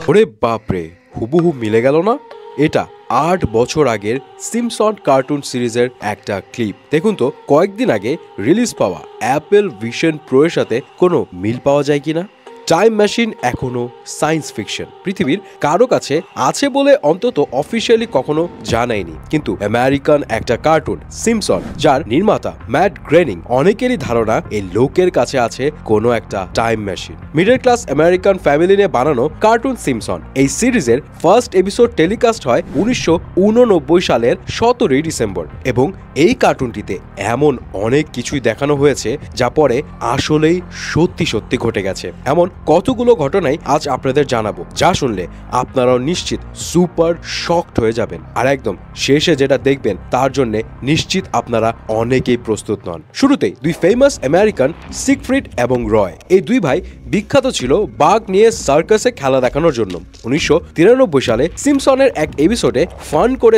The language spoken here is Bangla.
ওরে বাপরে, হুবহু মিলে গেল না? এটা ৮ বছর আগের সিম্পসন কার্টুন সিরিজের একটা ক্লিপ। দেখুন তো কয়েকদিন আগে রিলিজ পাওয়া অ্যাপেল ভিশন প্রো এর সাথে কোনো মিল পাওয়া যায় কিনা। টাইম মেশিন এখনো সায়েন্স ফিকশন, পৃথিবীর কারো কাছে আছে বলে অন্তত অফিসিয়ালি কখনো জানায়নি, কিন্তু আমেরিকান একটা কার্টুন সিম্পসন, যার নির্মাতা ম্যাট গ্রেনিং, অনেকেরই ধারণা এই লোকের কাছে আছে কোনো একটা time machine. Middle class American family নিয়ে বানানো কার্টুন সিম্পসন এই সিরিজের ফার্স্ট এপিসোড টেলিকাস্ট হয় ১৯৮৯ সালের ১৭ই ডিসেম্বর, এবং এই কার্টুনটিতে এমন অনেক কিছুই দেখানো হয়েছে যা পরে আসলেই সত্যি সত্যি ঘটে গেছে। এমন কতগুলো ঘটনাই আজ আপনাদের জানাবো, যা শুনলে আপনারাও নিশ্চিত সুপার শকড হয়ে যাবেন। আর একদম শেষে যেটা দেখবেন তার জন্য নিশ্চিত আপনারা অনেকেই প্রস্তুত নন। শুরুতেই দুই ফেমাস আমেরিকান, সিগফ্রিড এবং রয়, এই দুই ভাই বিখ্যাত ছিল বাঘ নিয়ে সার্কাসে খেলা দেখানোর জন্য। ১৯৯৩ সালে সিম্পসনের এক এপিসোডে ফান করে